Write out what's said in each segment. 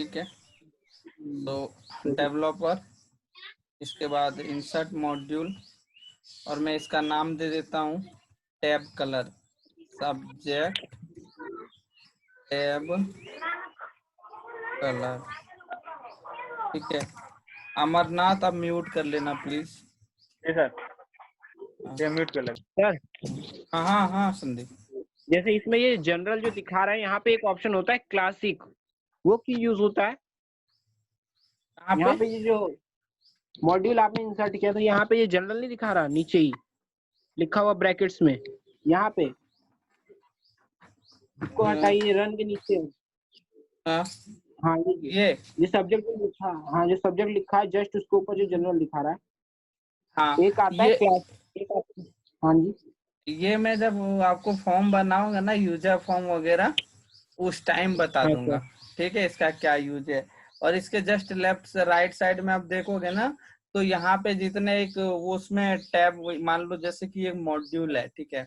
ठीक है। तो डेवलपर, इसके बाद इंसर्ट मॉड्यूल, और मैं इसका नाम दे देता हूँ tab colour, subject tab colour. ठीक है। अमरनाथ आप म्यूट कर लेना प्लीज। जी सर, ये म्यूट कर लेना सर। हाँ हाँ हाँ संदीप। जैसे इसमें ये जनरल जो दिखा रहा है, यहाँ पे एक ऑप्शन होता है क्लासिक, वो क्यों यूज होता है? कहाँ यहाँ पे? पे ये जो मॉड्यूल आपने इंसर्ट किया था, यहाँ पे ये जनरल नहीं दिखा रहा, नीचे ही लिखा हुआ ब्रैकेट्स में, यहाँ पे इसको हटाइए, रन के नीचे। हाँ, हाँ, ये ये सब्जेक्ट जो लिखा, हाँ जो सब्जेक्ट लिखा है जस्ट उसके ऊपर जो जनरल दिखा रहा है, हाँ एक आता है क्लास, एक आता है। हाँ जी, ये मैं जब आपको फॉर्म बनाऊंगा ना, यूजर फॉर्म वगैरह, उस टाइम बता हाँ दूंगा। सर, ठीक है, इसका क्या यूज है। और इसके जस्ट लेफ्ट से राइट साइड में आप देखोगे ना, तो यहाँ पे जितने एक वो उसमें टैब, मान लो जैसे कि एक मॉड्यूल है, ठीक है।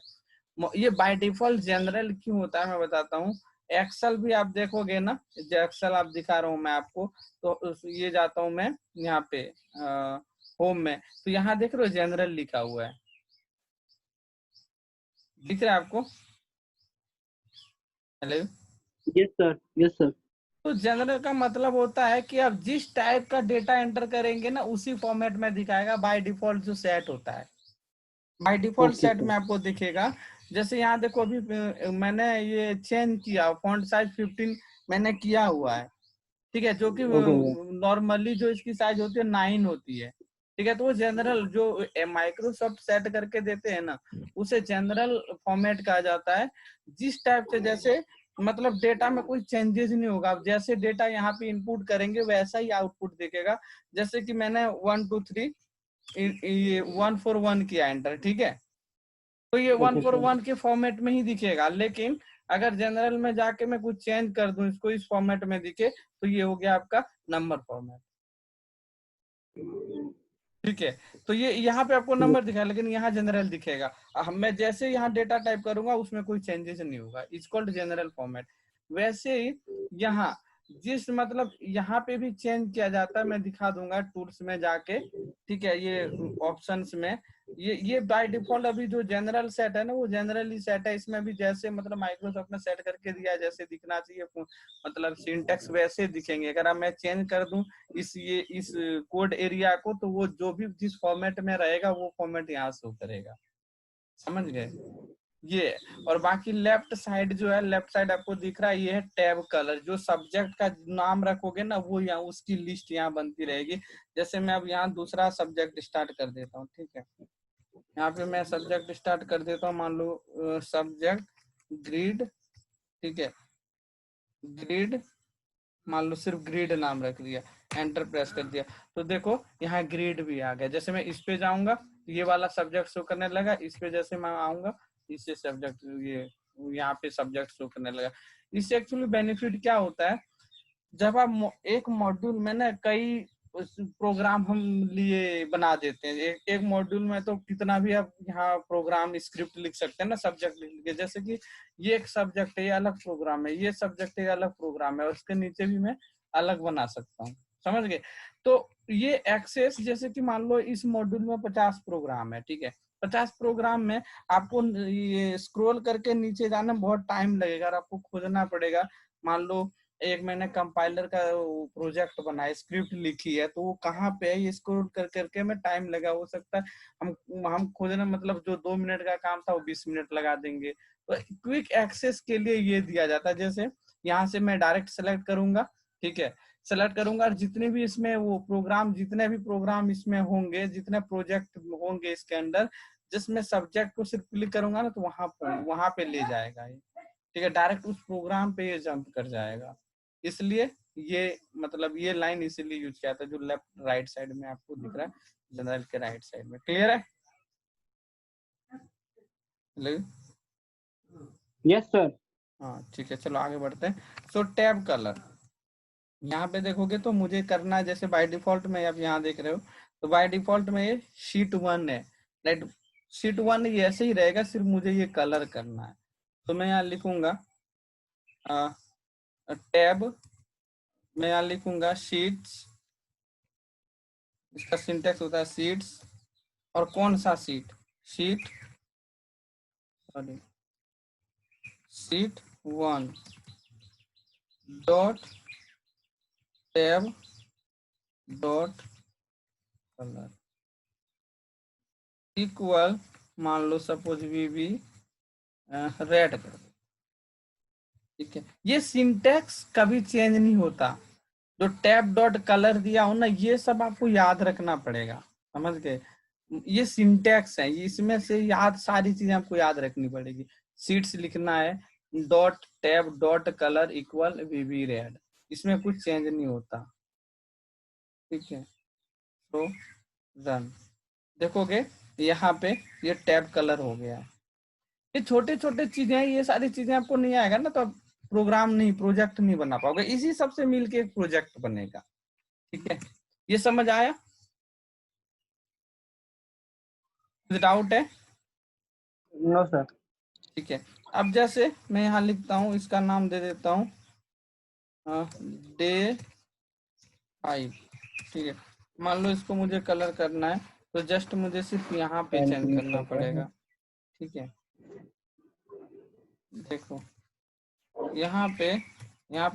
ये बाय डिफॉल्ट जनरल क्यों होता है मैं बताता हूँ। एक्सेल भी आप देखोगे ना, जो एक्सेल आप दिखा रहा हूँ मैं आपको, तो ये जाता हूँ मैं यहाँ पे होम में, तो यहाँ देख रहे हो जनरल लिखा हुआ है, दिख रहा है आपको? Hello. Yes sir, yes sir. तो जनरल का मतलब होता है कि आप जिस टाइप का डेटा एंटर करेंगे ना, उसी फॉर्मेट में दिखाएगा बाय डिफॉल्ट जो सेट होता है। By default okay set sir, में आपको दिखेगा। जैसे यहाँ देखो, अभी मैंने ये चेंज किया, फॉन्ट साइज 15 मैंने किया हुआ है, ठीक है, जो कि ओके नॉर्मली जो इसकी साइज होती है 9 होती है। ठीक है, तो वो जनरल जो माइक्रोसॉफ्ट सेट करके देते हैं ना, उसे जनरल फॉर्मेट कहा जाता है। जिस टाइप से, जैसे मतलब डेटा में कोई चेंजेस नहीं होगा, आप जैसे डेटा यहाँ पे इनपुट करेंगे वैसा ही आउटपुट दिखेगा। जैसे कि मैंने 1 2 3 ये 1 4 1 किया एंटर, ठीक है, तो ये 1 ओके 4 सर। 1 के फॉर्मेट में ही दिखेगा। लेकिन अगर जनरल में जाके मैं कुछ चेंज कर दूं, इसको इस फॉर्मेट में दिखे, तो ये हो गया आपका नंबर फॉर्मेट। ठीक है, तो ये यहाँ पे आपको नंबर दिखाएगा, लेकिन यहाँ जनरल दिखेगा। मैं जैसे यहाँ डेटा टाइप करूंगा उसमें कोई चेंजेस नहीं होगा, इट्स कॉल्ड जनरल फॉर्मेट। वैसे ही यहाँ जिस मतलब यहाँ पे भी चेंज किया जाता है, मैं दिखा दूंगा टूल्स में जाके। ठीक है, ये ऑप्शंस में ये बाय डिफॉल्ट अभी जो जनरल सेट है ना, वो जनरली सेट है। इसमें भी जैसे मतलब माइक्रोसॉफ्ट ने सेट करके दिया, जैसे दिखना चाहिए मतलब सिंटेक्स वैसे दिखेंगे। अगर अब मैं चेंज कर दूं इस कोड एरिया को, तो वो जो भी जिस फॉर्मेट में रहेगा वो फॉर्मेट यहाँ शो करेगा। समझ गए ये? और बाकी लेफ्ट साइड जो है, लेफ्ट साइड आपको दिख रहा है, ये है टैब कलर। जो सब्जेक्ट का नाम रखोगे ना, वो यहाँ उसकी लिस्ट यहाँ बनती रहेगी। जैसे मैं अब यहाँ दूसरा सब्जेक्ट स्टार्ट कर देता हूँ, ठीक है, यहाँ पे मैं सब्जेक्ट स्टार्ट कर देता हूँ, मान लो सब्जेक्ट ग्रिड, ठीक है, ग्रिड, मान लो सिर्फ ग्रिड नाम रख दिया, एंटर प्रेस कर दिया, तो देखो यहाँ ग्रिड भी आ गया। जैसे मैं इस पे जाऊंगा, ये वाला सब्जेक्ट शो करने लगा, इस पे जैसे मैं आऊंगा, इससे सब्जेक्ट ये यहाँ पे सब्जेक्ट शो करने लगा। इससे एक्चुअली बेनिफिट क्या होता है, जब आप एक मॉड्यूल में ना कई प्रोग्राम हम लिए बना देते हैं, एक मॉड्यूल में तो कितना भी आप यहाँ प्रोग्राम स्क्रिप्ट लिख सकते हैं ना, सब्जेक्ट लिख के। जैसे कि ये एक सब्जेक्ट है, ये अलग प्रोग्राम है, ये सब्जेक्ट है, ये अलग प्रोग्राम है, और उसके नीचे भी मैं अलग बना सकता हूँ। समझ गए? तो ये एक्सेस, जैसे कि मान लो इस मॉड्यूल में 50 प्रोग्राम है, ठीक है, 50 प्रोग्राम में आपको ये स्क्रॉल करके नीचे जाने में बहुत टाइम लगेगा और आपको खोजना पड़ेगा। मान लो एक मैंने कंपाइलर का प्रोजेक्ट बनाया, स्क्रिप्ट लिखी है, तो वो कहाँ पे है, ये स्क्रॉल कर करके में टाइम लगा, हो सकता है हम खोजना, मतलब जो 2 मिनट का काम था वो 20 मिनट लगा देंगे। तो क्विक एक्सेस के लिए ये दिया जाता है। जैसे यहाँ से मैं डायरेक्ट सेलेक्ट करूंगा, ठीक है, सेलेक्ट करूंगा, और जितने भी इसमें वो प्रोग्राम, जितने भी प्रोग्राम इसमें होंगे, जितने प्रोजेक्ट होंगे इसके अंदर, जिसमें सब्जेक्ट को सिर्फ क्लिक करूंगा ना, तो वहां पे ले जाएगा ये। ठीक है, डायरेक्ट उस प्रोग्राम पे ये जंप कर जाएगा। इसलिए ये मतलब ये लाइन इसीलिए यूज किया था, जो लेफ्ट राइट साइड में आपको दिख रहा है, जनरल के राइट साइड में। क्लियर है? हेलो। Yes sir. हाँ ठीक है, चलो आगे बढ़ते हैं। सो टैब कलर यहाँ पे देखोगे तो मुझे करना है, जैसे बाय डिफॉल्ट में आप यहाँ देख रहे हो, तो बाय डिफॉल्ट में ये शीट 1 है, राइट। शीट 1 ये ऐसे ही रहेगा, सिर्फ मुझे ये कलर करना है। तो मैं यहाँ लिखूंगा टैब मैं यहाँ लिखूंगा शीट्स, इसका सिंटेक्स होता है शीट्स, और कौन सा sheet, sheet, sorry, sheet 1 dot tab dot colour equal, मान लो सपोज वी रेड कर दो। ठीक है, ये सिंटेक्स कभी चेंज नहीं होता। जो टैब डॉट कलर दिया हो ना, ये सब आपको याद रखना पड़ेगा, समझ गए। ये सिंटेक्स है, इसमें से याद सारी चीजें आपको याद रखनी पड़ेगी। सीट्स लिखना है, dot tab dot colour equal VV red, इसमें कुछ चेंज नहीं होता। ठीक है, तो रन देखोगे यहाँ पे ये टैब कलर हो गया है। ये छोटे छोटे चीजें हैं, ये सारी चीजें आपको नहीं आएगा ना, तो आप प्रोग्राम नहीं, प्रोजेक्ट नहीं बना पाओगे। इसी सबसे मिलके एक प्रोजेक्ट बनेगा। ठीक है, ये समझ आया? कुछ डाउट है? No sir. ठीक है, अब जैसे मैं यहाँ लिखता हूँ, इसका नाम दे देता हूँ डे 5। ठीक है, मान लो इसको मुझे कलर करना है, तो जस्ट मुझे सिर्फ यहाँ पे चेंज करना पड़ेगा। ठीक है, देखो यहाँ पे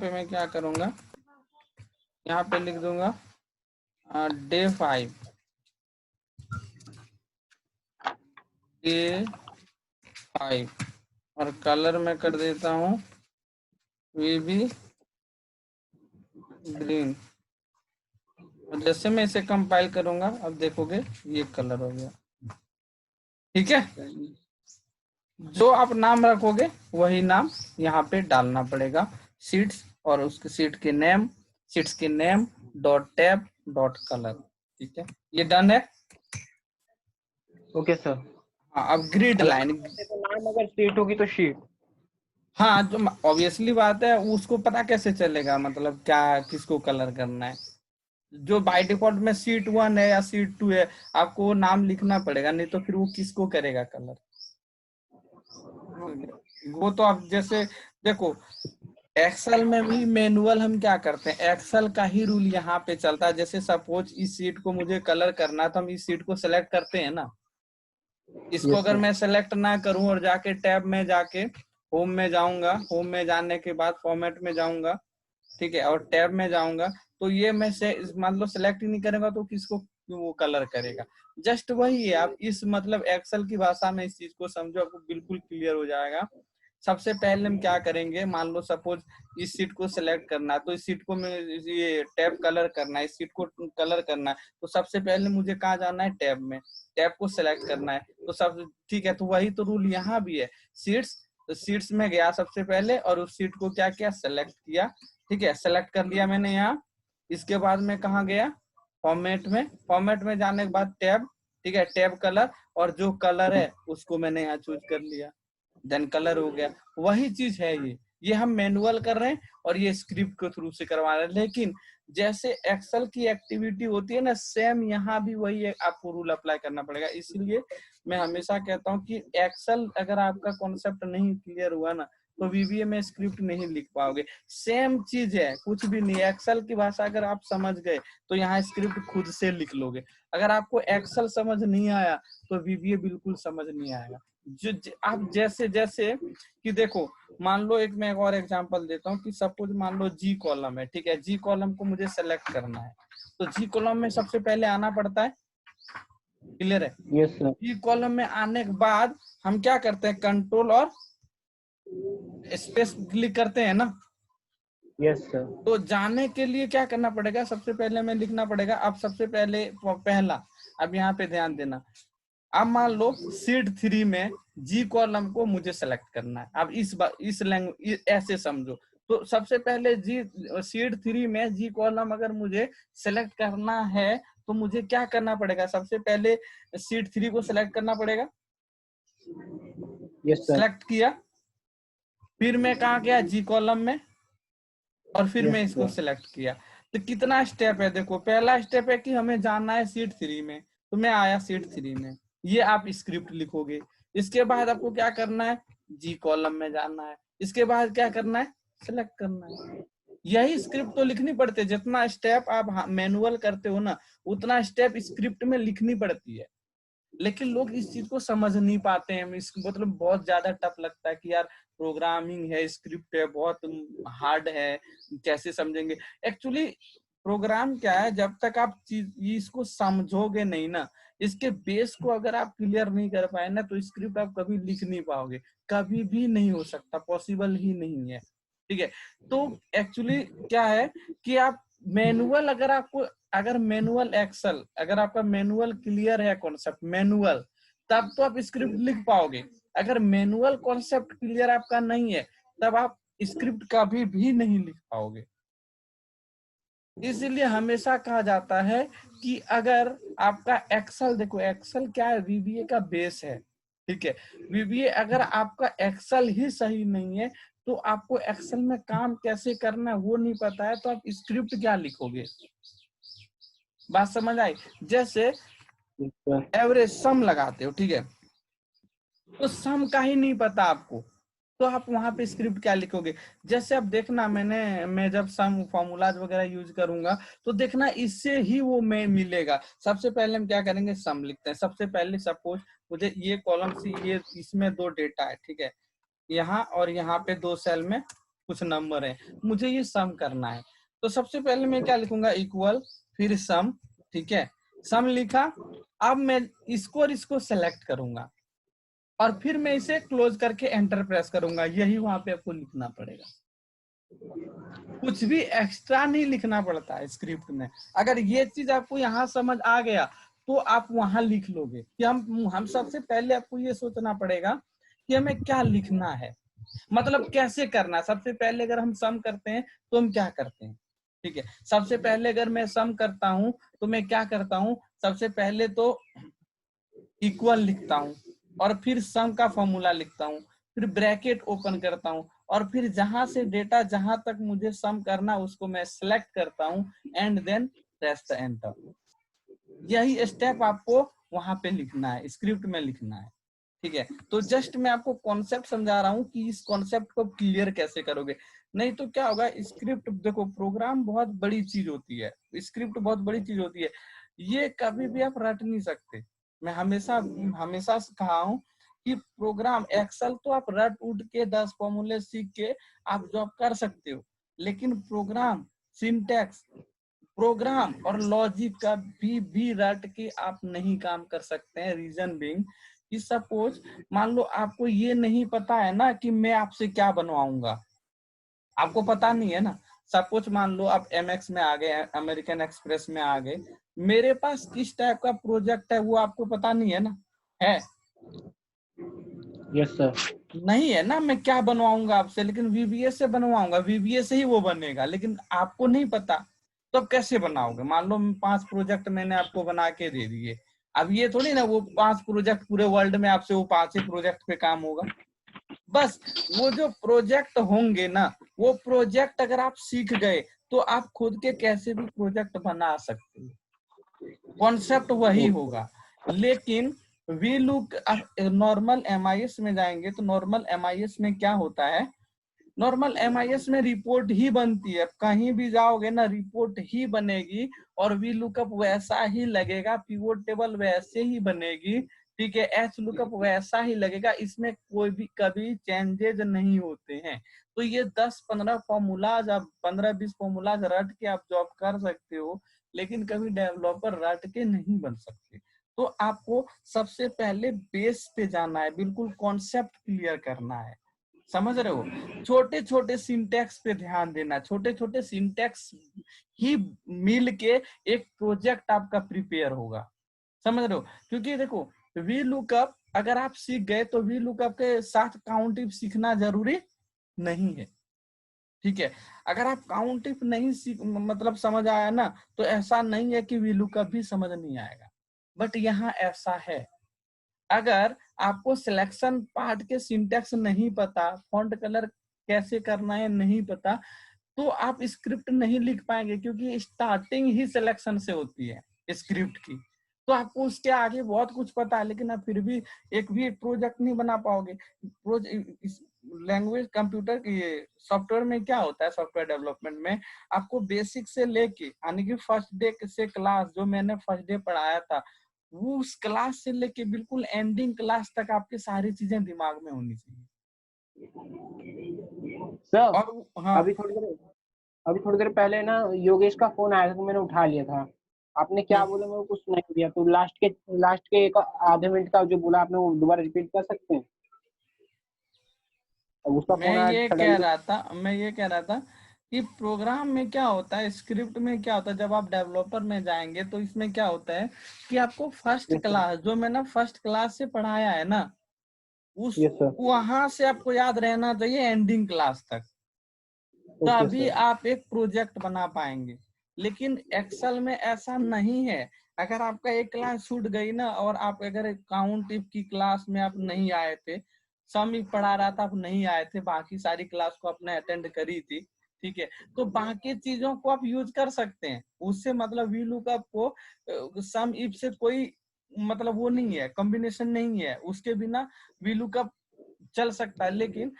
मैं क्या करूँगा, यहाँ पे लिख दूंगा डे 5, डे 5, और कलर में कर देता हूँ वीबी ग्रीन। और जैसे मैं इसे कंपाइल करूंगा, अब देखोगे ये कलर हो गया। ठीक है, जो आप नाम रखोगे वही नाम यहाँ पे डालना पड़ेगा, सीट्स, और उसके सीट के नेम, सीट्स के name dot tab dot colour. ठीक है, ये डन है। Okay sir. हाँ, अब ग्रिड लाइन, तो नाम अगर शीट होगी तो शीट। हाँ, जो ऑब्वियसली बात है, उसको पता कैसे चलेगा, मतलब क्या किसको कलर करना है। जो बाय डिफॉल्ट में सीट 1 है या सीट 2 है, आपको नाम लिखना पड़ेगा, नहीं तो फिर वो किसको करेगा कलर। वो तो आप जैसे देखो, एक्सेल में भी मैनुअल हम क्या करते हैं, एक्सेल का ही रूल यहाँ पे चलता है। जैसे सपोज इस सीट को मुझे कलर करना है, तो हम इस सीट को सेलेक्ट करते हैं ना। इसको Yes, अगर sir. मैं सेलेक्ट ना करूं और जाके टैब में जाके होम में जाऊंगा, होम में जाने के बाद फॉर्मेट में जाऊंगा, ठीक है, और टैब में जाऊंगा, तो ये मैं से मान लो सेलेक्ट ही नहीं करेगा, तो किसको वो कलर करेगा। जस्ट वही है, आप इस मतलब एक्सेल की भाषा में इस चीज को समझो, आपको बिल्कुल क्लियर हो जाएगा। सबसे पहले हम क्या करेंगे, मान लो सपोज इस सीट को सिलेक्ट करना है, तो इस सीट को मैं ये टैब कलर करना है, इस सीट को कलर करना है, तो सबसे पहले मुझे कहाँ जाना है, टैब में, टैब को सिलेक्ट करना है। तो सब ठीक है, तो वही तो रूल यहाँ भी है। सीट्स, तो सीट्स में गया सबसे पहले, और उस सीट को क्या किया, सेलेक्ट किया। ठीक है, सेलेक्ट कर लिया मैंने यहाँ। इसके बाद में कहाँ गया, फॉर्मेट में, फॉर्मेट में जाने के बाद टैब, ठीक है, टैब कलर, और जो कलर है उसको मैंने यहाँ चूज कर लिया, देन कलर हो गया। वही चीज है ये हम मैनुअल कर रहे हैं और ये स्क्रिप्ट के थ्रू से करवा रहे हैं। लेकिन जैसे एक्सेल की एक्टिविटी होती है ना, सेम यहाँ भी वही है, आपको रूल अप्लाई करना पड़ेगा। इसलिए मैं हमेशा कहता हूँ कि एक्सेल अगर आपका कॉन्सेप्ट नहीं क्लियर हुआ ना, तो वीबीए में स्क्रिप्ट नहीं लिख पाओगे। सेम चीज है, कुछ भी नहीं। एक्सेल की भाषा अगर आप समझ गए, तो यहाँ स्क्रिप्ट खुद से लिख लोगे। अगर आपको एक्सेल समझ नहीं आया, तो वीबीए बिल्कुल समझ नहीं आएगा। जो आप जैसे जैसे कि देखो, मान लो एक मैं एक और एग्जांपल देता हूँ कि सपोज मान लो जी कॉलम है, ठीक है, जी कॉलम को मुझे सेलेक्ट करना है, तो जी कॉलम में सबसे पहले आना पड़ता है, क्लियर है। Yes, sir. जी कॉलम में आने के बाद हम क्या करते हैं, कंट्रोल और स्पेस क्लिक करते हैं ना। Yes, sir. तो जाने के लिए क्या करना पड़ेगा, सबसे पहले में लिखना पड़ेगा। अब सबसे पहले पहला, अब यहाँ पे ध्यान देना, अब मान लो सीट 3 में जी कॉलम को मुझे सेलेक्ट करना है। अब इस लैंग्वेज ऐसे समझो, तो सबसे पहले जी सीट 3 में जी कॉलम अगर मुझे सेलेक्ट करना है, तो मुझे क्या करना पड़ेगा, सबसे पहले सीट 3 को सेलेक्ट करना पड़ेगा। Yes, sir. सेलेक्ट किया, फिर मैं कहाँ गया, जी कॉलम में, और फिर Yes, मैं इसको sir. सिलेक्ट किया। तो कितना स्टेप है, देखो पहला स्टेप है कि हमें जाना है सीट 3 में, तो मैं आया सीट 3 में, ये आप स्क्रिप्ट लिखोगे। इसके बाद आपको क्या करना है, जी कॉलम में जाना है। इसके बाद क्या करना है, सिलेक्ट करना है। यही स्क्रिप्ट तो लिखनी पड़ती है, जितना स्टेप आप मैनुअल करते हो ना उतना स्टेप स्क्रिप्ट में लिखनी पड़ती है। लेकिन लोग इस चीज को समझ नहीं पाते हैं, मतलब बहुत ज्यादा टफ लगता है कि यार प्रोग्रामिंग है, स्क्रिप्ट है, बहुत हार्ड है, कैसे समझेंगे। एक्चुअली प्रोग्राम क्या है, जब तक आप चीज इसको समझोगे नहीं ना, इसके बेस को अगर आप क्लियर नहीं कर पाए ना, तो स्क्रिप्ट आप कभी लिख नहीं पाओगे, कभी भी नहीं हो सकता, पॉसिबल ही नहीं है। ठीक है, तो एक्चुअली क्या है कि आप मैनुअल, अगर मैनुअल एक्सेल, अगर आपका मैनुअल क्लियर है कॉन्सेप्ट मैनुअल, तब तो आप स्क्रिप्ट लिख पाओगे। अगर मैनुअल कॉन्सेप्ट क्लियर आपका नहीं है, तब आप स्क्रिप्ट कभी भी नहीं लिख पाओगे। इसलिए हमेशा कहा जाता है कि अगर आपका एक्सेल, देखो एक्सेल क्या है, वीबीए का बेस है। ठीक है, वीबीए अगर आपका एक्सेल ही सही नहीं है, तो आपको एक्सेल में काम कैसे करना है वो नहीं पता है, तो आप स्क्रिप्ट क्या लिखोगे। बात समझ आई? जैसे एवरेज सम लगाते हो, ठीक है, तो सम का ही नहीं पता आपको, तो आप वहां पे स्क्रिप्ट क्या लिखोगे। जैसे अब देखना, मैं जब सम फॉर्मूलाज वगैरह यूज करूंगा, तो देखना इससे ही वो मैं मिलेगा। सबसे पहले हम क्या करेंगे, सम लिखते हैं। सबसे पहले सपोज मुझे ये कॉलम सी, ये इसमें 2 डेटा है, ठीक है, यहाँ और यहाँ पे 2 सेल में कुछ नंबर है, मुझे ये सम करना है। तो सबसे पहले मैं क्या लिखूंगा, इक्वल, फिर सम। ठीक है, सम लिखा। अब मैं इसको और इसको सेलेक्ट करूंगा और फिर मैं इसे क्लोज करके एंटर प्रेस करूंगा। यही वहां पे आपको लिखना पड़ेगा, कुछ भी एक्स्ट्रा नहीं लिखना पड़ता है स्क्रिप्ट में। अगर ये चीज आपको यहाँ समझ आ गया, तो आप वहां लिख लोगे कि हम सबसे पहले आपको ये सोचना पड़ेगा कि हमें क्या लिखना है, मतलब कैसे करना। सबसे पहले अगर हम सम करते हैं तो हम क्या करते हैं, ठीक है, सबसे पहले अगर मैं सम करता हूं तो मैं क्या करता हूं, सबसे पहले तो इक्वल लिखता हूं और फिर सम का फॉर्मूला लिखता हूं, फिर ब्रैकेट ओपन करता हूं और फिर जहां से डेटा जहां तक मुझे सम करना उसको मैं सिलेक्ट करता हूं and then press the enter. यही स्टेप आपको वहां पे लिखना है, स्क्रिप्ट में लिखना है। ठीक है, तो जस्ट मैं आपको कॉन्सेप्ट समझा रहा हूँ कि इस कॉन्सेप्ट को क्लियर कैसे करोगे। नहीं तो क्या होगा, स्क्रिप्ट देखो, प्रोग्राम बहुत बड़ी चीज होती है, स्क्रिप्ट बहुत बड़ी चीज होती है, ये कभी भी आप रट नहीं सकते। मैं हमेशा हमेशा कहा हूँ कि प्रोग्राम एक्सेल तो आप रट उठ के 10 फॉर्मूले सीख के आप जॉब कर सकते हो, लेकिन प्रोग्राम, सिंटैक्स, प्रोग्राम और लॉजिक का भी रट के आप नहीं काम कर सकते हैं। रीजन बीइंग कि सपोज मान लो आपको ये नहीं पता है ना कि मैं आपसे क्या बनवाऊंगा, आपको पता नहीं है ना। सपोज मान लो आप एमएक्स में आ गए, अमेरिकन एक्सप्रेस में आ गए, मेरे पास किस टाइप का प्रोजेक्ट है वो आपको पता नहीं है ना, है? Yes sir. नहीं है ना, मैं क्या बनवाऊंगा आपसे, लेकिन वीबीए से बनवाऊंगा, वीबीए से ही वो बनेगा, लेकिन आपको नहीं पता, तो अब कैसे बनाओगे। मान लो 5 प्रोजेक्ट मैंने आपको बना के दे दिए, अब ये थोड़ी ना वो 5 प्रोजेक्ट पूरे वर्ल्ड में आपसे वो 5 ही प्रोजेक्ट पे काम होगा। बस वो जो प्रोजेक्ट होंगे ना, वो प्रोजेक्ट अगर आप सीख गए तो आप खुद के कैसे भी प्रोजेक्ट बना सकते हो, कॉन्सेप्ट वही होगा। लेकिन वी लुक, नॉर्मल एमआईएस में जाएंगे तो नॉर्मल एमआईएस में क्या होता है, नॉर्मल एमआईएस में रिपोर्ट ही बनती है, कहीं भी जाओगे ना रिपोर्ट ही बनेगी और वी लुकअप वैसा ही लगेगा, पिवोट टेबल वैसे ही बनेगी, ठीक है, एच लुकअप वैसा ही लगेगा, इसमें कोई भी कभी चेंजेज नहीं होते हैं। तो ये 10-15 फॉर्मूलाज, आप 15-20 फॉर्मूलाज रट के आप जॉब कर सकते हो, लेकिन कभी डेवलपर रट के नहीं बन सकते। तो आपको सबसे पहले बेस पे जाना है, बिल्कुल कॉन्सेप्ट क्लियर करना है, समझ रहे हो। छोटे छोटे सिंटैक्स पे ध्यान देना, छोटे छोटे सिंटैक्स ही मिल के एक प्रोजेक्ट आपका प्रिपेयर होगा, समझ रहे हो। क्योंकि देखो, वी लुकअप अगर आप सीख गए तो वी लुकअप के साथ काउंटिव सीखना जरूरी नहीं है, ठीक है। अगर आप काउंटिव नहीं सीख, मतलब समझ आया ना, तो ऐसा नहीं है कि वी लुकअप भी समझ नहीं आएगा, बट यहाँ ऐसा है, अगर आपको सिलेक्शन पार्ट के सिंटैक्स नहीं पता, फॉन्ट कलर कैसे करना है नहीं पता, तो आप स्क्रिप्ट नहीं लिख पाएंगे, क्योंकि स्टार्टिंग ही सिलेक्शन से होती है स्क्रिप्ट की। तो आपको उसके आगे बहुत कुछ पता है, लेकिन आप फिर भी एक प्रोजेक्ट नहीं बना पाओगे। लैंग्वेज कंप्यूटर की सॉफ्टवेयर में क्या होता है, सॉफ्टवेयर डेवलपमेंट में आपको बेसिक से लेके यानी कि फर्स्ट डे से क्लास जो मैंने फर्स्ट डे पढ़ाया था वो उस क्लास से लेके बिल्कुल एंडिंग क्लास तक आपकी सारी चीजें दिमाग में होनी चाहिए। सर और हाँ, अभी थोड़ी देर पहले ना योगेश का फोन आया था तो मैंने उठा लिया था। आपने क्या बोला मेरे को कुछ नहीं दिया, तो लास्ट के एक आधे मिनट का जो बोला आपने वो दोबारा रिपीट कर सकते हैं? अब उसका फोन आया सडनली। मैं ये कह रहा था कि प्रोग्राम में क्या होता है, स्क्रिप्ट में क्या होता है, जब आप डेवलपर में जाएंगे तो इसमें क्या होता है कि आपको फर्स्ट यस सर, क्लास जो मैंने फर्स्ट क्लास से पढ़ाया है ना उस यस सर, वहां से आपको याद रहना चाहिए एंडिंग क्लास तक, ओके तभी सर, आप एक प्रोजेक्ट बना पाएंगे। लेकिन एक्सेल में ऐसा नहीं है। अगर आपका एक क्लास छूट गई ना और आप अगर काउंट इफ की क्लास में आप नहीं आए थे, सम इफ पढ़ा रहा था आप नहीं आए थे, बाकी सारी क्लास को आपने अटेंड करी थी, ठीक है, तो बाकी चीजों को आप यूज कर सकते हैं। उससे मतलब वी लुकअप को सम इफ से कोई मतलब वो नहीं है, कॉम्बिनेशन नहीं है, उसके बिना वी लुकअप चल सकता है। लेकिन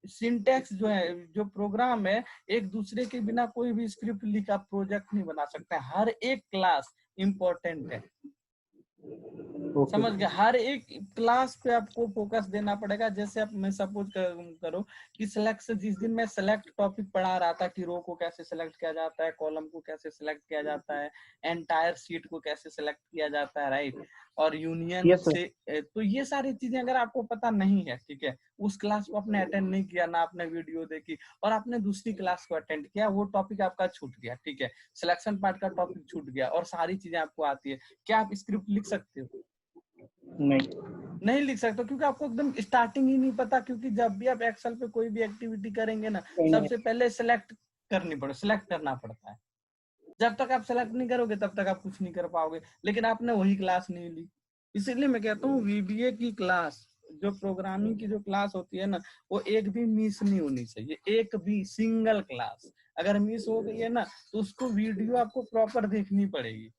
सिंटेक्स जो है, जो प्रोग्राम है, एक दूसरे के बिना कोई भी स्क्रिप्ट लिखा प्रोजेक्ट नहीं बना सकता है। हर एक क्लास इंपॉर्टेंट है, ओके समझ सर, गए? हर एक क्लास पे आपको फोकस देना पड़ेगा। जैसे आप मैं सपोज करो कि सिलेक्ट, जिस दिन मैं सेलेक्ट टॉपिक पढ़ा रहा था कि रो को कैसे सिलेक्ट किया जाता है, कॉलम को कैसे सिलेक्ट किया जाता है, एंटायर शीट को कैसे सिलेक्ट किया जाता है, राइट, और यूनियन यस सर, से, तो ये सारी चीजें अगर आपको पता नहीं है, ठीक है, उस क्लास को आपने अटेंड नहीं किया ना, आपने वीडियो देखी और आपने दूसरी क्लास को अटेंड किया, वो टॉपिक आपका छूट गया, ठीक है, सिलेक्शन पार्ट का टॉपिक छूट गया और सारी चीजें आपको आती है, क्या आप स्क्रिप्ट लिख सकते हो? नहीं, नहीं लिख सकते, क्योंकि आपको एकदम स्टार्टिंग ही नहीं पता। क्योंकि जब भी आप एक्सेल पे कोई भी एक्टिविटी करेंगे ना, नहीं, सबसे पहले सिलेक्ट करना पड़ता है। जब तक आप सेलेक्ट नहीं करोगे तब तक आप कुछ नहीं कर पाओगे। लेकिन आपने वही क्लास नहीं ली। इसीलिए मैं कहता हूँ वीबीए की क्लास, जो प्रोग्रामिंग की जो क्लास होती है ना, वो एक भी मिस नहीं होनी चाहिए, एक भी सिंगल क्लास। अगर मिस हो गई है ना तो उसको वीडियो आपको प्रॉपर देखनी पड़ेगी।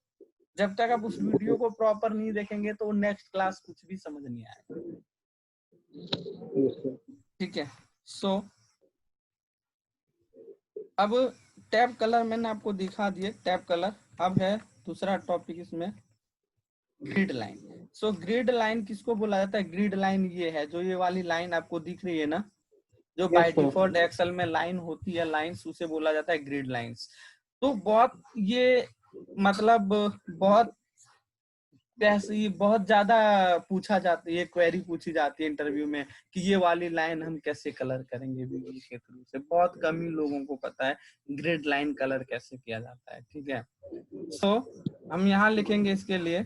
जब तक आप उस वीडियो को प्रॉपर नहीं देखेंगे तो नेक्स्ट क्लास कुछ भी समझ नहीं आएगा, यस सर, ठीक है। सो अब टैब कलर मैंने आपको दिखा दिए, टैब कलर। अब है दूसरा टॉपिक इसमें, ग्रिड लाइन। सो ग्रिड लाइन किसको बोला जाता है? ग्रिड लाइन ये है, जो ये वाली लाइन आपको दिख रही है ना, जो बाय यस सर, डिफॉल्ट एक्सेल में लाइन होती है, लाइंस, उसे बोला जाता है ग्रिड लाइंस। तो बहुत ये मतलब बहुत ऐसी बहुत ज्यादा पूछा जाता है, ये क्वेरी पूछी जाती है इंटरव्यू में कि ये वाली लाइन हम कैसे कलर करेंगे वीवी के थ्रू से। बहुत कम ही लोगों को पता है ग्रिड लाइन कलर कैसे किया जाता है, ठीक है। सो हम यहाँ लिखेंगे इसके लिए,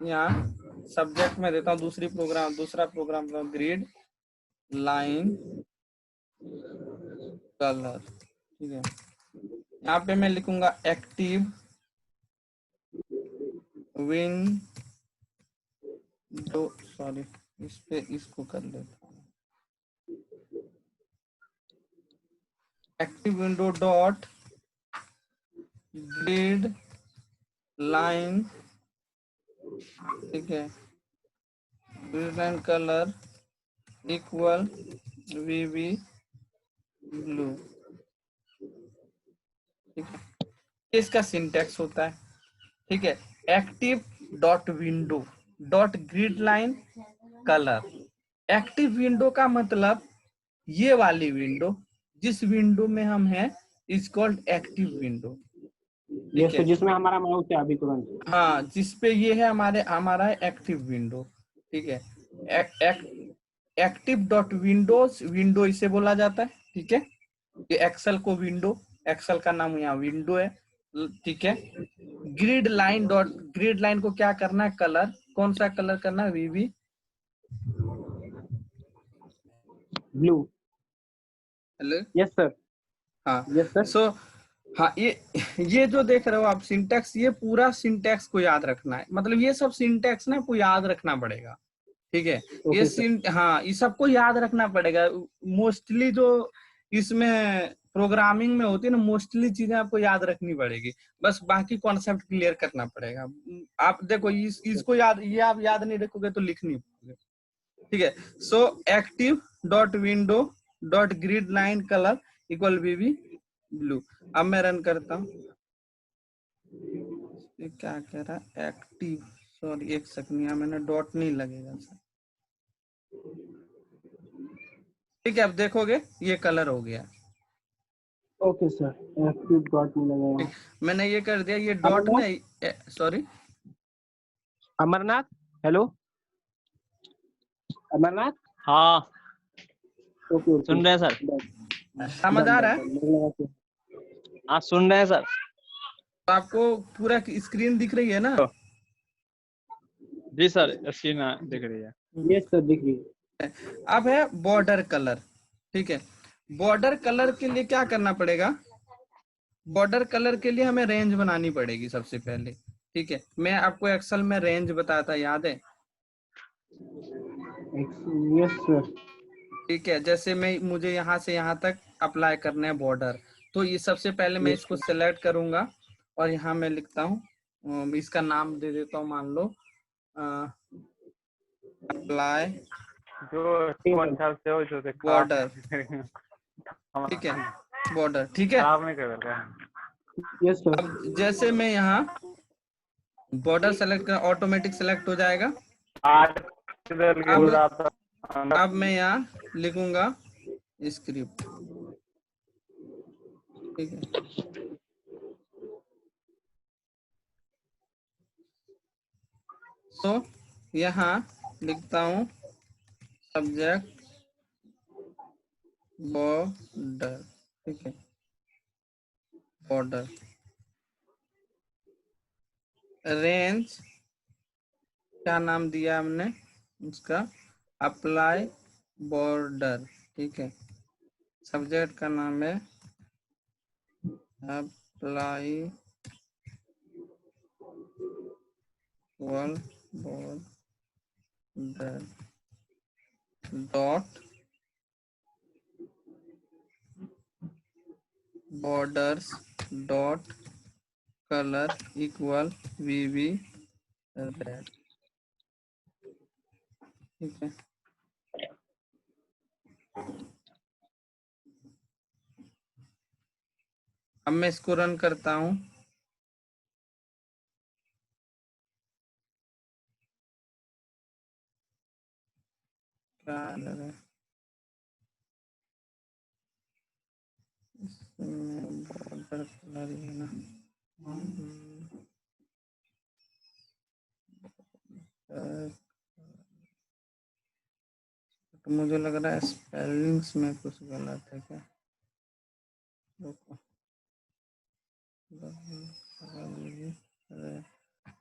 यहाँ सब्जेक्ट में देता हूँ दूसरा प्रोग्राम ग्रिड लाइन कलर, ठीक है। यहाँ पे मैं लिखूंगा एक्टिव विंडो, सॉरी इस पे इसको कर लेता हूँ, active window dot grid line, ठीक है, grid line colour equal VV blue, ठीक है। इसका सिंटेक्स होता है, ठीक है, active dot window dot grid line colour. Active window का मतलब ये वाली विंडो, जिस विंडो में हम हैं इज कॉल्ड एक्टिव विंडो, ठीक यस है। सर, जिसमें हमारा माउस है अभी तुरंत। हाँ, जिसपे ये है हमारा एक्टिव विंडो, ठीक है। एक्टिव डॉट विंडोज, विंडो इसे बोला जाता है, ठीक है। ये एक्सेल को विंडो, एक्सेल का नाम यहाँ विंडो है, ठीक है। ग्रिड लाइन को क्या करना है? कलर, कौन सा कलर करना है? वीवी ब्लू। हेलो, यस सर, हाँ। यस सर, सो हाँ, ये जो देख रहे हो आप सिंटेक्स, ये पूरा सिंटेक्स को याद रखना है। मतलब ये सब सिंटेक्स ना आपको याद रखना पड़ेगा, ठीक है। ओके सर, हाँ, ये सबको याद रखना पड़ेगा। मोस्टली जो इसमें प्रोग्रामिंग में होती है ना, मोस्टली चीजें आपको याद रखनी पड़ेगी। बस बाकी कॉन्सेप्ट क्लियर करना पड़ेगा। आप देखो इसको याद, ये आप याद नहीं रखोगे तो लिख नहीं पाओगे, ठीक है। So active dot window dot grid line colour equal VV blue. अब मैं रन करता हूँ, क्या कह रहा है एक्टिव, सॉरी एक सेकंड, यहाँ मैंने डॉट नहीं लगेगा सर। ठीक है, अब देखोगे ये कलर हो गया। ओके सर, एक्टिव डॉट में लगेगा। मैंने ये कर दिया, ये डॉट अमरनाथ, में, सॉरी अमरनाथ, हेलो अमरनाथ। हाँ ओके ओके, सुन रहे हैं सर। समझ आ रहा है? हाँ सुन रहे हैं सर। तो आपको पूरा स्क्रीन दिख रही है ना? जी सर, स्क्रीन दिख रही है। यस सर, दिख रही है। अब है बॉर्डर कलर। ठीक है, बॉर्डर कलर के लिए क्या करना पड़ेगा? बॉर्डर कलर के लिए हमें रेंज बनानी पड़ेगी सबसे पहले। ठीक है, मैं आपको एक्सेल में रेंज बताता, याद है? Yes sir. ठीक है, जैसे मुझे यहाँ से यहाँ तक अप्लाई करना है बॉर्डर, तो ये सबसे पहले मैं इसको सिलेक्ट करूंगा और यहाँ मैं लिखता हूँ, इसका नाम दे देता हूँ, मान लो अप्लाई बॉर्डर। ठीक है, बॉर्डर। ठीक है, यस सर। अब जैसे मैं यहाँ बॉर्डर सेलेक्ट कर, ऑटोमेटिक सेलेक्ट हो जाएगा। अब मैं यहाँ लिखूंगा स्क्रिप्ट। ठीक है, तो यहाँ लिखता हूँ सब्जेक्ट बॉर्डर। ठीक है, बॉर्डर रेंज क्या नाम दिया हमने उसका? Apply border. ठीक है, सब्जेक्ट का नाम है apply border dot borders dot colour equal VV red. ठीक है, अब मैं इसको रन करता हूँ। क्या लग रहा है इसमें? बॉर्डर कलर ही है ना। तो मुझे लग रहा है स्पेलिंग्स में कुछ गलत है क्या? रुको,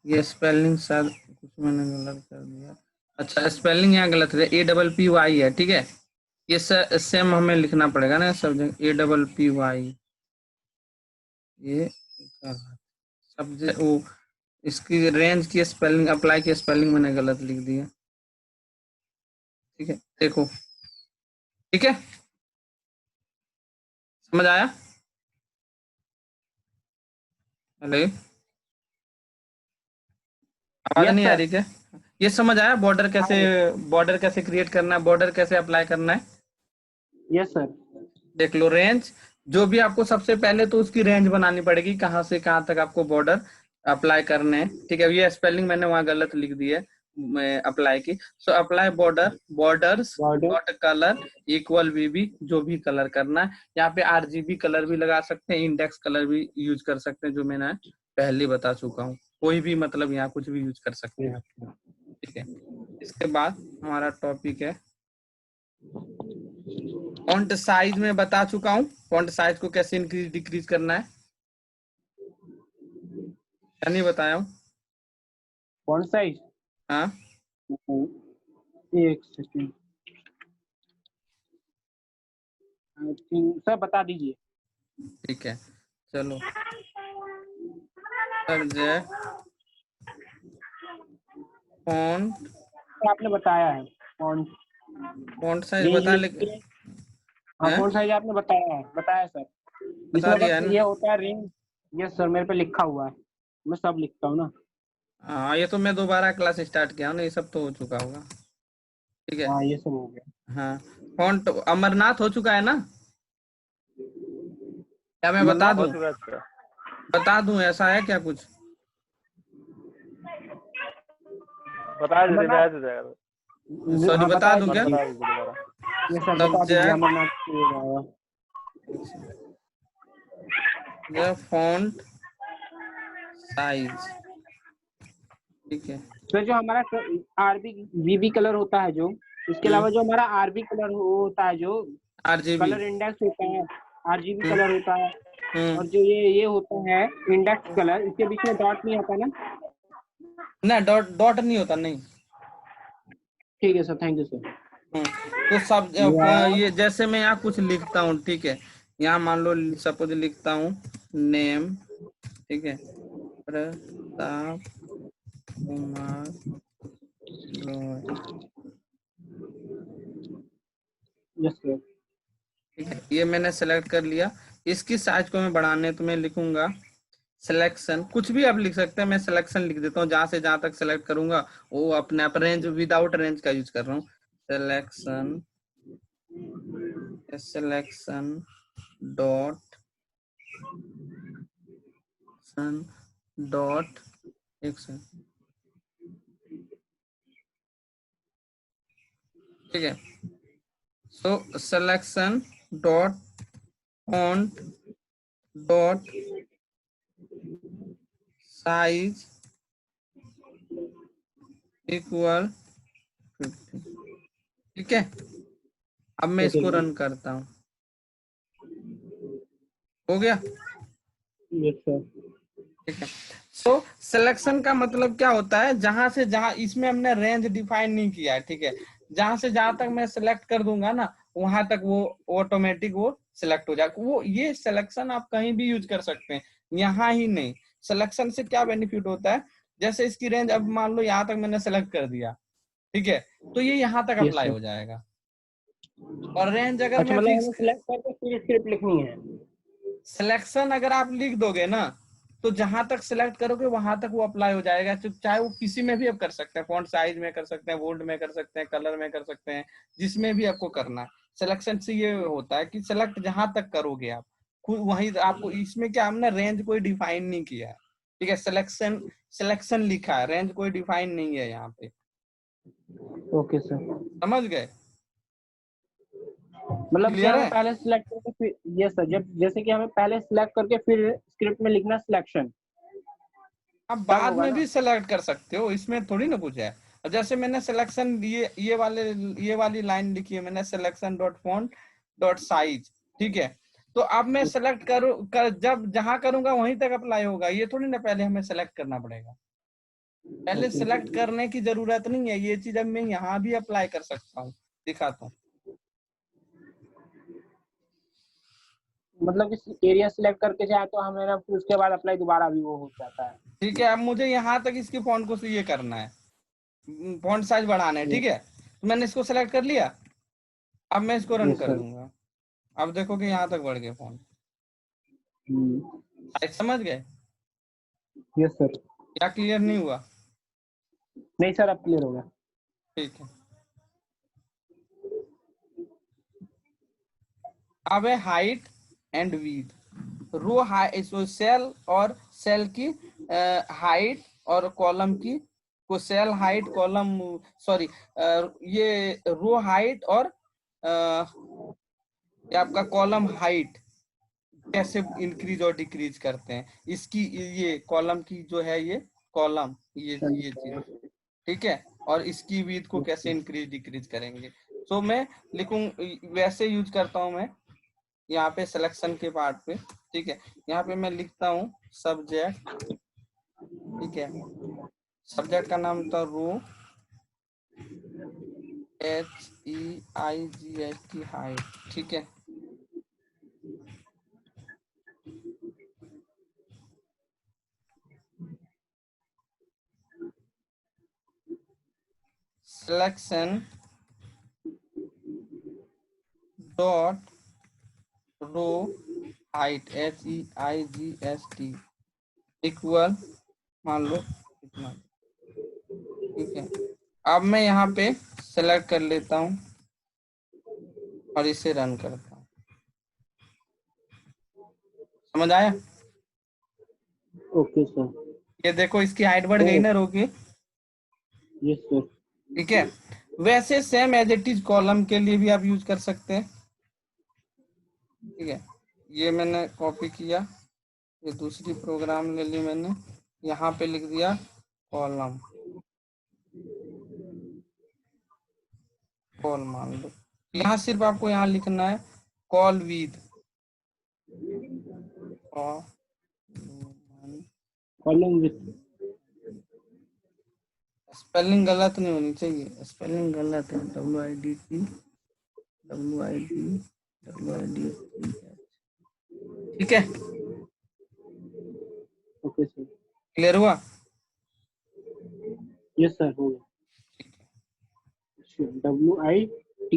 ये स्पेलिंग शायद कुछ मैंने गलत कर दिया। अच्छा, स्पेलिंग यहाँ गलत है, APPY है। ठीक है, ये सेम हमें लिखना पड़ेगा ना सब्जेक्ट, APPY। ये सब्जेक्ट वो, इसकी रेंज की स्पेलिंग, अप्लाई की स्पेलिंग मैंने गलत लिख दी है। ठीक है, देखो। ठीक है, समझ आया? हेलो, आवाज यस नहीं आ सर। रही क्या? ये समझ आया बॉर्डर कैसे क्रिएट करना है, बॉर्डर कैसे अप्लाई करना है? Yes sir. देख लो, रेंज जो भी आपको सबसे पहले तो उसकी रेंज बनानी पड़ेगी, कहाँ से कहाँ तक आपको बॉर्डर अप्लाई करने हैं। ठीक है, ये स्पेलिंग मैंने वहां गलत लिख दी है अप्लाई की। So apply border borders border. Dot colour equal VB, जो भी कलर करना है। यहाँ पे RGB कलर भी लगा सकते हैं, इंडेक्स कलर भी यूज कर सकते हैं, जो मैंने पहले बता चुका हूँ। कोई भी मतलब यहाँ कुछ भी यूज कर सकते हैं आप। ठीक है, इसके बाद हमारा टॉपिक है फॉन्ट साइज। में बता चुका हूँ फॉन्ट साइज को कैसे इंक्रीज डिक्रीज करना है, क्या नहीं बताया हूँ? Font size. हाँ, एक सेकंड, आई थिंक सर बता दीजिए। ठीक है, चलो। सब्जेक्ट फॉन्ट, आपने बताया है फॉन्ट फॉन्ट साइज रेंज बता, लिख लेकिन के। हाँ, है फॉन्ट साइज आपने बताया है, बताया सर। बता इसमें दिया बस है ना? ये होता है रेंज। यस सर, मेरे पे लिखा हुआ है, मैं सब लिखता हूँ ना। हाँ, ये तो मैं दोबारा क्लास स्टार्ट किया हूँ ना, ये सब तो हो चुका होगा। ठीक है। हाँ ये सब हो गया। हाँ, फॉन्ट अमरनाथ हो चुका है ना? क्या मैं बता अमरनाथ दूं? हो चुका है सर। बता दूं, ऐसा है क्या कुछ? बता दीजिए, अमरनाथ, बता दीजिएगा। सॉरी, हाँ बता बता दूं सर क्या? दीजिए। बता दीजिए दोबारा। ये सब बता दीजिए, सब्जेक्ट, अमरनाथ से हो जाएगा। फॉन्ट साइज, ठीक है। तो जो हमारा आरबी वीबी कलर होता है जो, इसके अलावा जो हमारा आरबी कलर होता है, जो RGB। कलर इंडेक्स होता है, आरजीबी हम्म कलर होता है, और जो ये होता है इंडेक्स कलर, इसके बीच में डॉट नहीं आता ना? ना, डॉट डॉट नहीं होता, नहीं। ठीक है सर, थैंक यू सर। तो सब या ये जैसे मैं यहाँ कुछ लिखता हूँ, ठीक है। यहाँ मान लो सपोज लिखता हूँ नेम, ठीक है, प्रताप कुमार रॉय, यस सर। ठीक है। ये मैंने सेलेक्ट कर लिया। इसकी साइज को मैं बढ़ाने तो मैं लिखूंगा सिलेक्शन, कुछ भी आप लिख सकते हैं, मैं सिलेक्शन लिख देता हूँ। जहां से जहां तक सेलेक्ट करूंगा वो अपने आप, रेंज विदाउट रेंज का यूज कर रहा हूँ। सिलेक्शन, सिलेक्शन डॉट डॉट, एक सेकंड, ठीक है। So selection dot font dot size equal 50, ठीक है। अब मैं ओके इसको रन करता हूँ, हो गया, यस सर। ठीक है। सो सिलेक्शन का मतलब क्या होता है, जहां से जहां, इसमें हमने रेंज डिफाइन नहीं किया है, ठीक है। जहां से जहां तक मैं सिलेक्ट कर दूंगा ना, वहां तक वो ऑटोमेटिक वो सिलेक्ट हो जाएगा। वो ये सिलेक्शन आप कहीं भी यूज कर सकते हैं, यहाँ ही नहीं। सिलेक्शन से क्या बेनिफिट होता है, जैसे इसकी रेंज अब मान लो यहाँ तक मैंने सेलेक्ट कर दिया, ठीक है, तो ये यहाँ तक यस अप्लाई सर। हो जाएगा। और रेंज अगर अच्छा, मैं मतलब फिक्स, हमें सिलेक्ट करके फिर स्क्रिप्ट लिखनी है? सिलेक्शन अगर आप लिख दोगे ना, तो जहां तक सिलेक्ट करोगे वहां तक वो अप्लाई हो जाएगा। चाहे वो किसी में भी आप कर सकते हैं, फॉन्ट साइज में कर सकते हैं, बोल्ड में कर सकते हैं, कलर में कर सकते हैं, जिसमें भी आपको करना है। सिलेक्शन से ये होता है कि सिलेक्ट जहां तक करोगे आप, वहीं आपको, इसमें क्या हमने रेंज कोई डिफाइन नहीं किया है, ठीक है। सिलेक्शन सिलेक्शन लिखा है, रेंज कोई डिफाइन नहीं है यहाँ पे, ओके सर। समझ गए? मतलब कि क्लियर हमें है? पहले सिलेक्ट करके फिर, यस सर, जब जैसे कि हमें पहले सिलेक्ट करके फिर स्क्रिप्ट में लिखना सिलेक्शन, आप तब बाद होगा में ना? भी सेलेक्ट कर सकते हो, इसमें थोड़ी ना कुछ है। अब जैसे मैंने सिलेक्शन, ये वाली लाइन लिखी है मैंने, selection dot font dot size, ठीक है। तो अब मैं सेलेक्ट जब जहां करूंगा वहीं तक अप्लाई होगा, ये थोड़ी ना पहले हमें सेलेक्ट करना पड़ेगा। पहले ओके। सेलेक्ट करने की जरूरत नहीं है, ये चीज अब मैं यहाँ भी अप्लाई कर सकता हूँ, दिखाता हूँ। मतलब कि एरिया सिलेक्ट करके जाए तो हमें ना, फिर उसके बाद अप्लाई दोबारा भी वो हो जाता है? ठीक है, अब मुझे यहाँ तक इसकी फॉन्ट को ये करना है, फॉन्ट साइज बढ़ाना है, ठीक है। तो मैंने इसको सेलेक्ट कर लिया, अब मैं इसको रन यस कर सर। दूंगा। अब देखो कि यहाँ तक बढ़ गए फॉन्ट, साइज समझ गए? Yes sir. क्या क्लियर नहीं हुआ? नहीं सर, अब क्लियर हो गया। ठीक है। अब है height and width, row height, cell और सेल की हाइट, और कॉलम की को सेल हाइट, कॉलम, सॉरी, ये रो हाइट और ये आपका कॉलम हाइट कैसे इंक्रीज और डिक्रीज करते हैं, इसकी, ये कॉलम की जो है, ये कॉलम, ये चीज, ठीक है। और इसकी विड्थ को कैसे इंक्रीज डिक्रीज करेंगे। तो मैं लिखूं, वैसे यूज करता हूं मैं यहाँ पे सिलेक्शन के पार्ट पे, ठीक है। यहाँ पे मैं लिखता हूँ सब्जेक्ट, ठीक है। सब्जेक्ट का नाम था रो, HEIGHT, हाइट, ठीक है। Selection dot row height, HEIGHT equal, मान लो इतना, ठीक है। अब मैं यहाँ पे सेलेक्ट कर लेता हूँ और इसे रन करता हूँ। समझ आया? Okay sir. ये देखो इसकी हाइट बढ़ गई ना रो की। Yes sir. ठीक है, वैसे same as it is column के लिए भी आप यूज कर सकते हैं। ठीक है, ये मैंने कॉपी किया, ये दूसरी प्रोग्राम ले ली मैंने, यहाँ पे लिख दिया कॉलम, कॉल मान लो। यहाँ सिर्फ आपको यहाँ लिखना है call with, column with. Spelling गलत नहीं होनी चाहिए, स्पेलिंग गलत है, WIDT WID। ठीक है, ओके सर। क्लियर हुआ? यस सर, हो गया। WIT।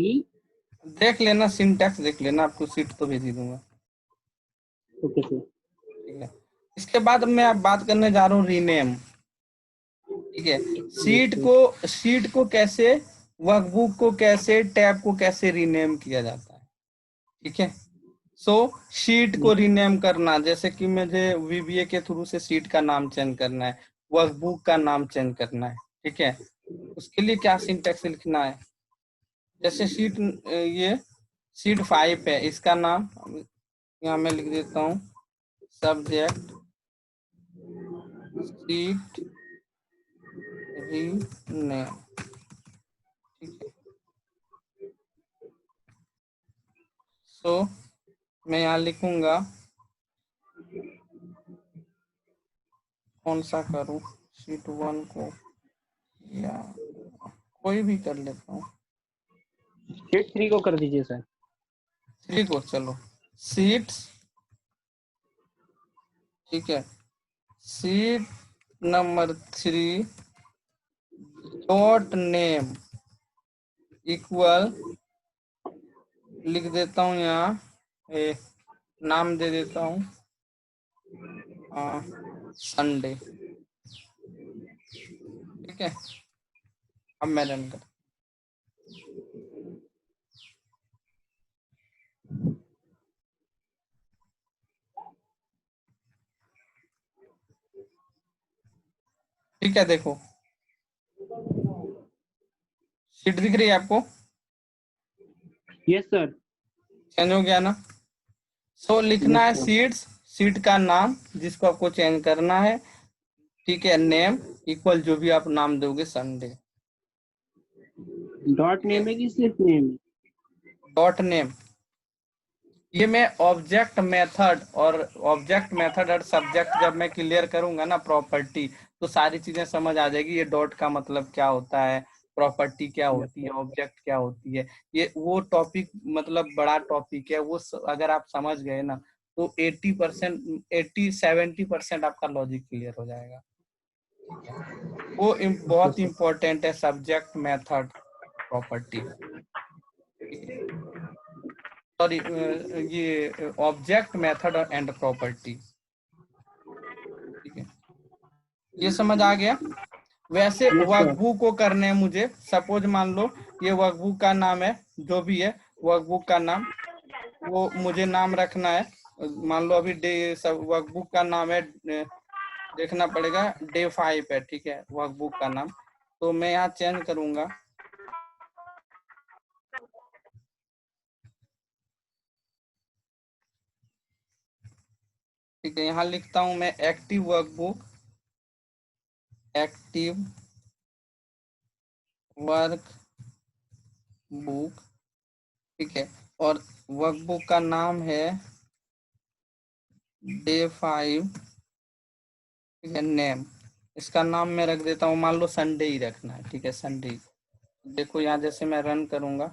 देख लेना सिंटैक्स, देख लेना, आपको सीट तो भेज ही दूंगा। Okay sir. ठीक है, इसके बाद मैं अब बात करने जा रहा हूँ रीनेम। ठीक है, शीट को कैसे, वर्कबुक को कैसे, टैब को कैसे रीनेम किया जाता है। ठीक है, सो शीट को रीनेम करना, जैसे कि मुझे VBA के थ्रू से शीट का नाम चेंज करना है, वर्कबुक का नाम चेंज करना है। ठीक है, उसके लिए क्या सिंटैक्स लिखना है, जैसे ये शीट 5 है, इसका नाम यहाँ मैं लिख देता हूँ सब्जेक्ट शीट रीनेम। ठीक है, सो मैं यहाँ लिखूंगा, कौन सा करूँ, शीट 1 को या कोई भी कर लेता हूँ, शीट 3 को कर दीजिए सर। 3 को, चलो शीट्स। ठीक है, sheet number 3 dot name equal, लिख देता हूँ यहाँ नाम दे देता हूँ संडे। ठीक है, अब मैं रन कर, ठीक है, देखो शीट दिख रही है आपको, यस सर। चेंज हो गया ना। सो लिखना है सीट्स, सीट का नाम जिसको आपको चेंज करना है। ठीक है, नेम इक्वल जो भी आप नाम दोगे संडे। डॉट नेम है कि सिर्फ नेम? डॉट नेम, ये मैं ऑब्जेक्ट मेथड और सब्जेक्ट जब मैं क्लियर करूंगा ना प्रॉपर्टी, तो सारी चीजें समझ आ जाएगी, ये डॉट का मतलब क्या होता है, प्रॉपर्टी क्या होती है, ऑब्जेक्ट क्या होती है। ये वो टॉपिक मतलब बड़ा टॉपिक है, वो अगर आप समझ गए ना तो 80% 70% आपका लॉजिक क्लियर हो जाएगा। ठीक है, वो बहुत इंपॉर्टेंट है, सब्जेक्ट मेथड प्रॉपर्टी। ठीक है, सॉरी, ये ऑब्जेक्ट मेथड एंड प्रॉपर्टी। ठीक है, ये समझ आ गया। वैसे वर्कबुक को करने हैं मुझे, सपोज मान लो ये वर्कबुक का नाम है, जो भी है वर्कबुक का नाम, वो मुझे नाम रखना है। मान लो अभी डे सब वर्कबुक का नाम है, देखना पड़ेगा डे 5 है। ठीक है, वर्कबुक का नाम, तो मैं यहाँ चेंज करूंगा। ठीक है, यहाँ लिखता हूं मैं active workbook, active work book. ठीक है, और वर्कबुक का नाम है डे 5। ठीक है, नेम, इसका नाम मैं रख देता हूँ, मान लो संडे ही रखना है। ठीक है, संडे। देखो यहाँ जैसे मैं रन करूंगा,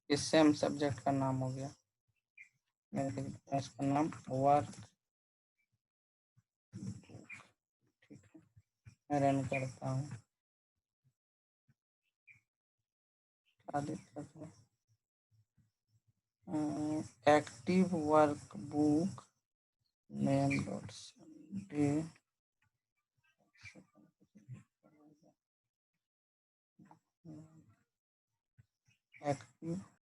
इस सेम सब्जेक्ट का नाम हो गया, मैं लिख देता हूँ इसका नाम वर्क। ठीक है, मैं रन करता हूँ, क्या दिक्कत है, active work book name dot Sunday. Active